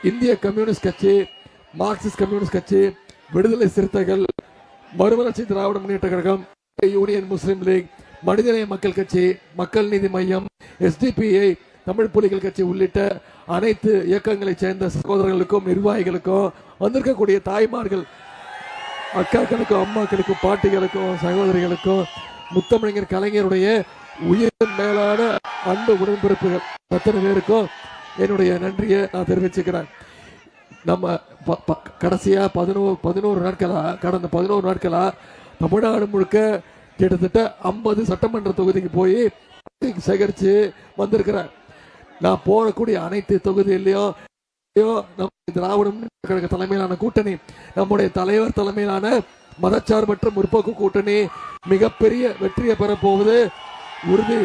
இந்திய கம்யூனிஸ்ட் கட்சி, Marxist communist கட்சி, விடுதலை சிறுத்தைகள், மறுமலர்ச்சி திராவிட முன்னேற்ற கழகம், யூனியன் முஸ்லீம் லீக், மனிதநேய மக்கள் கட்சி, மக்கள் நீதி மையம், SDPI, தமிழ் புலிகள் கட்சி உள்ளிட்ட அனைத்து இயக்கங்களைச் சேர்ந்த சகோதரர்களுக்கும் நிர்வாகிகளுக்கும் வந்திருக்கக்கூடிய தாய்மார்கள், அக்காக்களுக்கும், அம்மாக்களுக்கும், பாட்டிகளுக்கும், சகோதரிகளுக்கும், முத்தமிழர் கலைஞருடைய உயிரின் மேலான அன்பு உடன்பிறப்புகள் அத்தனை பேருக்கும் என்னுடைய நன்றியை நான் தெரிவிச்சுக்கிறேன். நம்ம கடைசியா 11 நாட்களா, கடந்த 11 நாட்களா தமிழ்நாடு முழுக்க கிட்டத்தட்ட 50 சட்டமன்ற தொகுதிக்கு போய் சேகரிச்சு வந்திருக்கிறேன். நான் போகக்கூடிய அனைத்து தொகுதியிலையும் நம்ம திராவிட கழக தலைமையிலான கூட்டணி, நம்முடைய தலைவர் தலைமையிலான மதச்சார்பற்ற முற்போக்கு கூட்டணி மிகப்பெரிய வெற்றியை பெறப்போவது உறுதி.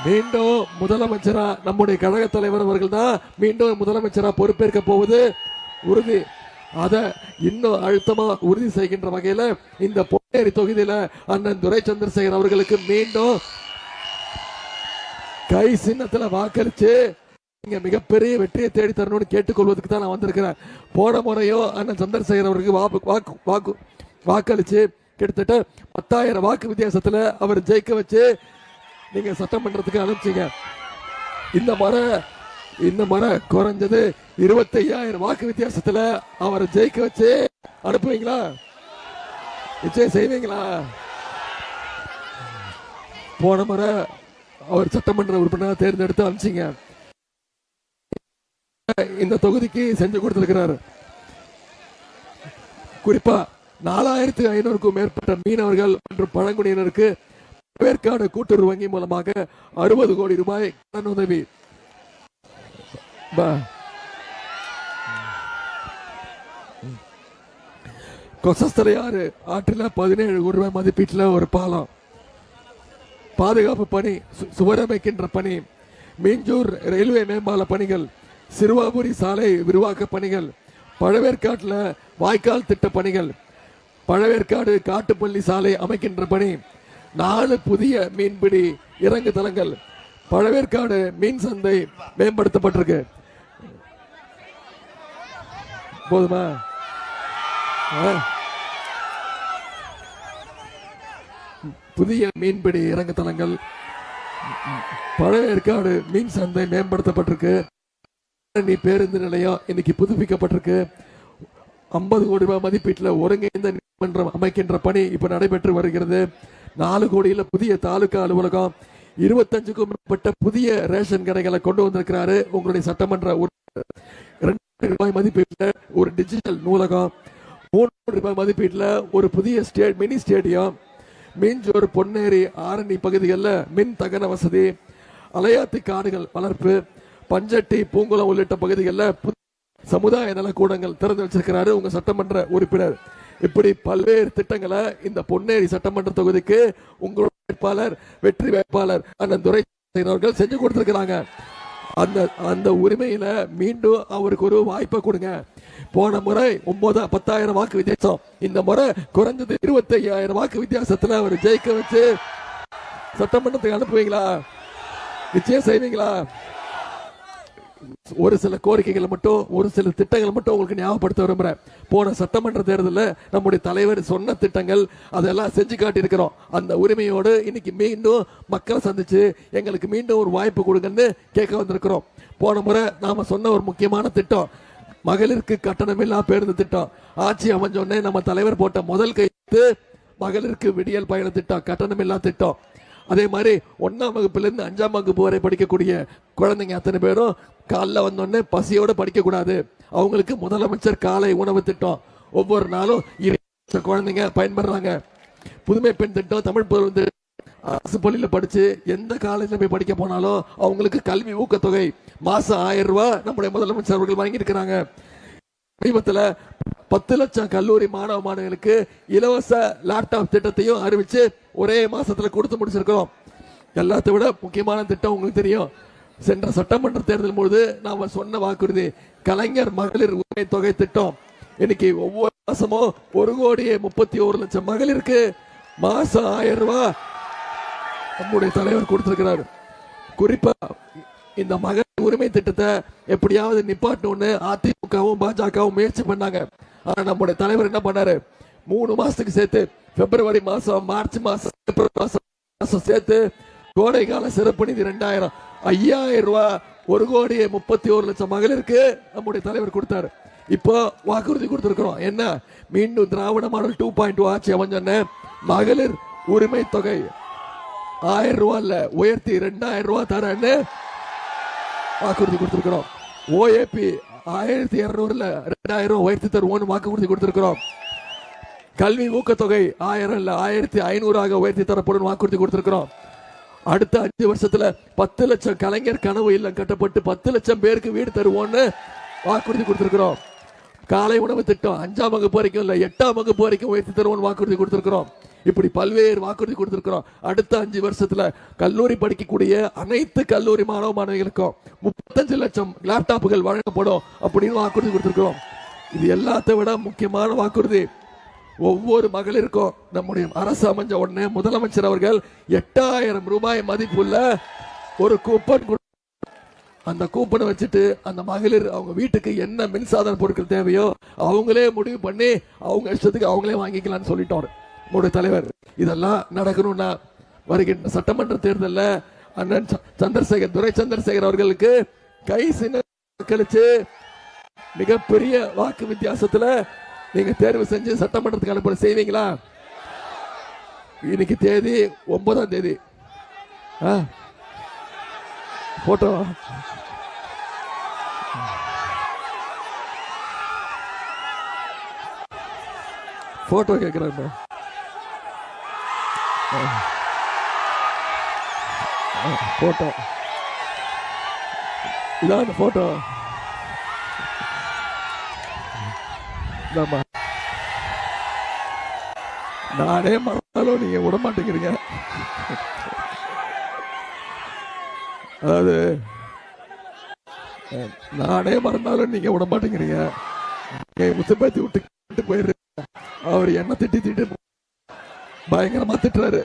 மீண்டும் முதலமைச்சரா நம்முடைய கழக தலைவர் அவர்கள் தான் மீண்டும் முதலமைச்சரா பொறுப்பேற்க போவது உறுதி. அதை இன்னும் அழுத்தமா உறுதி செய்கின்ற வகையில இந்த பொன்னேரி தொகுதியில அண்ணன் துரை சந்திரசேகர் அவர்களுக்கு மீண்டும் கை சின்னத்துல வாக்களிச்சு நீங்க மிகப்பெரிய வெற்றியை தேடி தரணும்னு கேட்டுக்கொள்வதற்கு தான் நான் வந்திருக்கிறேன். போன முறையும் அண்ணன் சந்திரசேகர் அவருக்கு வாக்களிச்சு கிட்டத்தட்ட 10,000 வாக்கு வித்தியாசத்துல அவர் ஜெயிக்க வச்சு நீங்க சட்டமன்றத்துக்கு அனுப்பிச்சீங்க. இந்த முறை குறைஞ்சது 25,000 வாக்கு வித்தியாசத்துல அவரை ஜெயிக்க வச்சு அனுப்புவீங்களா? நிச்சயம் செய்வீங்களா? போன முறை அவர் சட்டமன்ற உறுப்பினர் தேர்ந்தெடுத்து அனுப்பிச்சிங்க. இந்த தொகுதிக்கு செஞ்சு கொடுத்திருக்கிறார். குறிப்பா 4,500க்கும் மேற்பட்ட மீனவர்கள் மற்றும் பழங்குடியினருக்கு வேர்க்காடு கூட்டுறவு வங்கி மூலமாக 60 கோடி ரூபாய் கடன் உதவி. கொசஸ்தலையாறு ஆற்றில் 17 கோடி ரூபாய் மதிப்பீட்டில் ஒரு பாலம், பாதுகாப்பு பணி, சுவரமைக்கின்ற பணி, மீஞ்சூர் ரயில்வே மேம்பால பணிகள், சிறுவாபுரி சாலை விரிவாக்க பணிகள், பழவேற்காட்டில் வாய்க்கால் திட்ட பணிகள், பழவேற்காடு காட்டுப்பள்ளி சாலை அமைக்கின்ற பணி, 4 புதிய மீன்பிடி இறங்கு தளங்கள், பழவேற்காடு மீன் சந்தை மேம்படுத்தப்பட்டிருக்கு. போதுமா? புதிய மீன்பிடி இறங்கு தளங்கள், பழவேற்காடு மீன் சந்தை மேம்படுத்தப்பட்டிருக்கு. பேருந்து நிலையம் இன்னைக்கு புதுப்பிக்கப்பட்டிருக்கு. 50 கோடி ரூபாய் மதிப்பீட்டில் ஒருங்கிணைந்த நீதிமன்றம் அமைக்கின்ற பணி இப்ப நடைபெற்று வருகிறது. 4 கோடியில புதிய தாலுகா அலுவலகம், 25க்கும் மேற்பட்ட புதிய ரேஷன் கடைகளை கொண்டு வந்திருக்கிறாரு உங்களுடைய சட்டமன்ற. 2 கோடி ரூபாய் மதிப்பீட்டில் ஒரு டிஜிட்டல் நூலகம், 3 கோடி ரூபாய் மதிப்பீட்டில் ஒரு புதிய மினி ஸ்டேடியம், மீஞ்சூர் பொன்னேரி ஆரணி பகுதிகளில் மின் தகன வசதி, அலையாத்தி காடுகள் வளர்ப்பு, பஞ்சட்டி பூங்குளம் உள்ளிட்ட பகுதிகளில் சமுதாய நலக்கூடங்கள் திறந்து வச்சிருக்கிறாரு உங்க சட்டமன்ற உறுப்பினர். இப்படி பல்வேறு திட்டங்களை இந்த பொன்னேரி சட்டமன்ற தொகுதிக்கு உங்களுடைய வேட்பாளர், வெற்றி வேட்பாளர் அண்ணன் துரை அவர்கள் செஞ்சு கொடுத்திருக்கிறாங்க. அந்த உரிமையில மீண்டும் அவருக்கு ஒரு வாய்ப்பை கொடுங்க. போன முறை 10,000 வாக்கு வித்தியாசம், இந்த முறை குறைஞ்சது 25,000 வாக்கு வித்தியாசத்துல அவர் ஜெயிக்க வச்சு சட்டமன்றத்துக்கு அனுப்புவீங்களா? நிச்சயம் செய்வீங்களா? ஒரு சில கோரிக்கைகளை மட்டும், ஒரு சில திட்டங்களை மட்டும் உங்களுக்கு ஞாபகப்படுத்த விரும்புறேன். போன சட்டமன்ற தேர்தலில் நம்முடைய தலைவர் சொன்ன திட்டங்கள் அதெல்லாம் செஞ்சு காட்டி இருக்கிறோம். அந்த உரிமையோடு இன்னைக்கு மீண்டும் மக்களை சந்திச்சு எங்களுக்கு மீண்டும் ஒரு வாய்ப்பு கொடுங்கன்னு கேட்க வந்திருக்கிறோம். போன முறை நாம சொன்ன ஒரு முக்கியமான திட்டம் மகளிருக்கு கட்டணமில்லா பேருந்து திட்டம். ஆட்சி அமைஞ்சோடனே நம்ம தலைவர் போட்ட முதல் கையெழுத்து மகளிருக்கு விடியல் பயண திட்டம், கட்டணமில்லா திட்டம். அதே மாதிரி 1ஆம் வகுப்பிலிருந்து 5ஆம் வகுப்பு வரை படிக்கக்கூடிய குழந்தைங்க அத்தனை பேரும் காலைல வந்தோடனே பசியோட படிக்க கூடாது. அவங்களுக்கு முதலமைச்சர் காலை உணவு திட்டம். ஒவ்வொரு நாளும் 20 குழந்தைங்க பயன்படுறாங்க. புதுமை பெண் திட்டம், தமிழ் அரசு பள்ளியில படிச்சு எந்த காலேஜ்ல போய் படிக்க போனாலும் அவங்களுக்கு கல்வி ஊக்கத்தொகை மாசம் 1000 ரூபாய் நம்முடைய முதலமைச்சர் அவர்கள் வாங்கி இருக்கிறாங்க. சமீபத்தில் 10 லட்சம் கல்லூரி மாணவ மாணவிகளுக்கு இலவச லேப்டாப் திட்டத்தையும் அறிவிச்சு ஒரே மாசத்துல கொடுத்து முடிச்சிருக்கிறோம். எல்லாத்தை விட முக்கியமான திட்டம் உங்களுக்கு தெரியும், சென்ற சட்டமன்ற தேர்தல் பொழுது நாம சொன்ன வாக்குறுதி கலைஞர் மகளிர் உரிமை தொகை திட்டம். இன்னைக்கு ஒவ்வொரு மாசமும் 1,31,00,000 மகளிருக்கு மாசம் 1000 ரூபாய் நம்முடைய தலைவர் கொடுத்திருக்கிறார். குறிப்பா இந்த மகளிர் உரிமை திட்டத்தை எப்படியாவது நிப்பாட்டணும்னு அதிமுகவும் பாஜகவும் முயற்சி பண்ணாங்க. ஆனா நம்முடைய தலைவர் என்ன பண்ணாரு, 3 மாசத்துக்கு சேர்த்து பிப்ரவரி மாசம், மார்ச் மாசம், ஏப்ரல் மாசம் சேர்த்து கோடை கால சிறப்பு நிதி 2000 5000 ரூபாய் 1,31,00,000 மகளிருக்கு நம்முடைய தலைவர் கொடுத்தாரு. இப்போ வாக்குறுதி கொடுத்திருக்கிறோம். என்ன, மீண்டும் திராவிட மாடல் 2.2 ஆட்சி அமைஞ்சோன்னு மகளிர் உரிமை தொகை 1000 ரூபாய்ல உயர்த்தி 2000 ரூபாய் தரேன்னு வாக்குறுதி கொடுத்திருக்கிறோம். ஓஏபி 1200ல 2000 ரூபாய் உயர்த்தி தருவோம்னு வாக்குறுதி கொடுத்திருக்கிறோம். கல்வி ஊக்கத்தொகை 1000 இல்ல 1500 உயர்த்தி தரப்படும் வாக்குறுதி கொடுத்திருக்கிறோம். அடுத்த 5 வருஷத்துல 10 லட்சம் கலைஞர் கனவு இல்லம் கட்டப்பட்டு 10 லட்சம் பேருக்கு வீடு தருவோம்னு வாக்குறுதி கொடுத்திருக்கிறோம். காலை உணவு திட்டம் 5ஆம் வகுப்பு வரைக்கும் இல்ல 8ஆம் வகுப்பு வரைக்கும் உயர்த்தி தருவோம்னு வாக்குறுதி கொடுத்திருக்கிறோம். இப்படி பல்வேறு வாக்குறுதி கொடுத்திருக்கிறோம். அடுத்த 5 வருஷத்துல கல்லூரி படிக்கக்கூடிய அனைத்து கல்லூரி மாணவ மாணவிகளுக்கும் 35 லட்சம் லேப்டாப்புகள் வழங்கப்படும் அப்படின்னு வாக்குறுதி கொடுத்திருக்கிறோம். இது எல்லாத்தை விட முக்கியமான வாக்குறுதி, ஒவ்வொரு மகளிருக்கும் நம்முடைய அரசு அமைஞ்ச உடனே முதலமைச்சர் அவர்கள் 8000 ரூபாய் மதிப்புள்ள ஒரு கூப்பன், அந்த கூப்பனை வச்சுட்டு அந்த மகளிர் அவங்க வீட்டுக்கு என்ன மின்சாதன பொருட்கள் தேவையோ அவங்களே முடிவு பண்ணி அவங்க இஷ்டத்துக்கு அவங்களே வாங்கிக்கலாம்னு சொல்லிட்டோம் நம்முடைய தலைவர். இதெல்லாம் நடக்கணும்னா வருகின்ற சட்டமன்ற தேர்தலில் அண்ணன் துரை சந்திரசேகர் அவர்களுக்கு கை சின்ன மிகப்பெரிய வாக்கு வித்தியாசத்துல நீங்க தேர்வு செஞ்சு சட்டமன்றத்துக்கு அனுப்ப செய்வீங்களா? இன்னைக்கு தேதி 9ஆம் தேதி. போட்டோ போட்டோ கேட்கிறேன். போட்டோ இதான் போட்டோ. நானே மறந்தாலும் நீங்க விட மாட்டேங்கிறீங்க. அதாவது நானே மறந்தாலும் நீங்க விட மாட்டேங்கிறீங்க. முசப்பேத்தி விட்டு போயிடுறீங்க. அவர் என்ன திட்டு பயங்கரமா திட்டுறாரு.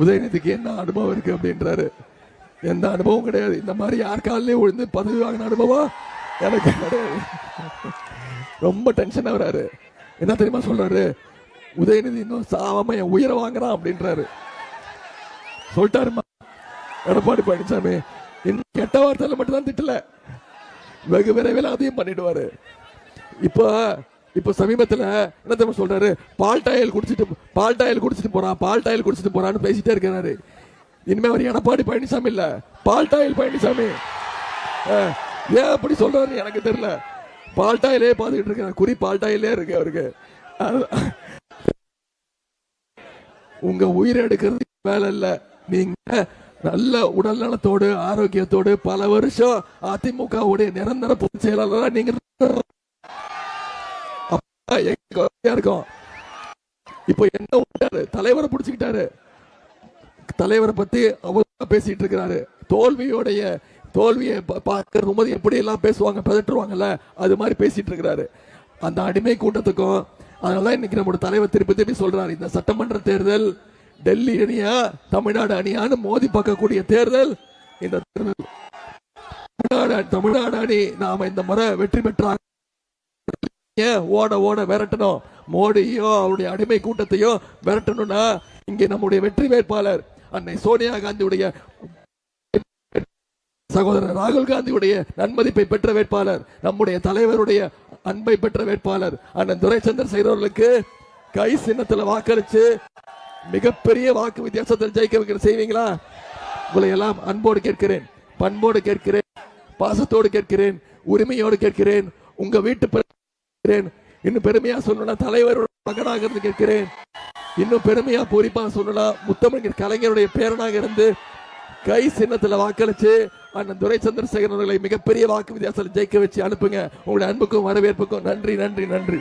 உதயநிதிக்கு என்ன அனுபவம் இருக்கு அப்படின்றாரு. எந்த அனுபவம் கிடையாது. இந்த மாதிரி யார் காலிலே விழுந்து பதவி வாங்கின அனுபவம் எனக்கு கிடையாது. ரொம்ப டென்ஷன் ஆகுறாரு. என்ன தெரியுமா சொல்றாரு, உதயநிதி இன்னும் சாவாம என் உயிரை வாங்குறான் அப்படின்றாரு. சொல்லிட்டாருமா எடப்பாடி பழனிசாமி. இன்னும் கெட்ட வார்த்தையில மட்டும் தான் திட்டல, வெகு விரைவில் அதையும் பண்ணிடுவாரு. இப்போ சமீபத்தில் என்ன தெரியுமா சொல்றாரு, பால் டாயில் குடிச்சிட்டு போறான்னு பேசிட்டே இருக்கிறாரு. இனிமே அவர் எடப்பாடி பழனிசாமி இல்ல, பால் டாயில் பழனிசாமி. ஏன் அப்படி சொல்றாரு எனக்கு தெரியல. பால்டாயிலே பார்த்துக்கிட்டு இருக்க, குறி பால்டாயிலே இருக்கு அவருக்கு. உங்க உயிரை எடுக்கிறது வேலை இல்ல. நீங்க நல்ல உடல் நலத்தோடு ஆரோக்கியத்தோடு பல வருஷம் அதிமுகவுடைய நிரந்தர பொதுச் செயலாளரா நீங்க இருக்கும். இப்போ என்ன தலைவரை பிடிச்சுக்கிட்டாரு, தலைவரை பத்தி அவர் பேசிட்டு இருக்கிறாரு. தோல்வியை பார்க்கறது போது எப்படி எல்லாம் பேசுவாங்க, பதற்றுவாங்கல்ல, அது மாதிரி பேசிட்டு இருக்கிறாரு அந்த அடிமை கூட்டத்துக்கும். அதனால இன்னைக்கு நம்முடைய தலைவர் திருப்பி சொல்றாரு, இந்த சட்டமன்ற தேர்தல் டெல்லி அணியா தமிழ்நாடு அணியான்னு மோதி பார்க்கக்கூடிய தேர்தல் இந்த தேர்தல். தமிழ்நாடு அணி நாம இந்த முறை வெற்றி பெற்றாங்க. ஓட விரட்டணும், மோடியோ அவருடைய அடிமை கூட்டத்தையோ விரட்டணும்னா இங்கே நம்முடைய வெற்றி வேட்பாளர் அன்னை சோனியா காந்தியுடைய சகோதரர் ராகுல் காந்தியுடைய நன்மதிப்பை பெற்ற வேட்பாளர், நம்முடைய தலைவருடைய அன்பை பெற்ற வேட்பாளர் அண்ணன் துரை சந்திரசேகர் அவர்களுக்கு கை சின்னத்தில் வாக்களிச்சு மிகப்பெரிய வாக்கு வித்தியாசத்தில் ஜெயிக்க வைக்கிற செய்வீங்களா? உங்களை எல்லாம் அன்போடு கேட்கிறேன், பண்போடு கேட்கிறேன், பாசத்தோடு கேட்கிறேன், உரிமையோடு கேட்கிறேன். உங்க வீட்டு இன்னும் பெருமையா சொல்லணும், தலைவரோட மகனாக இருந்து கேட்கிறேன். இன்னும் பெருமையா பொறிப்பா சொல்லலாம், முத்தமிழ் கலைஞருடைய பேரனாக இருந்து கை சின்னத்தில் வாக்களிச்சு அண்ணன் துரை சந்திரசேகர் அவர்களை மிகப்பெரிய வாக்கு வித்தியாசத்தில் ஜெயிக்க வச்சு அனுப்புங்க. உங்களுடைய அன்புக்கும் வரவேற்புக்கும் நன்றி.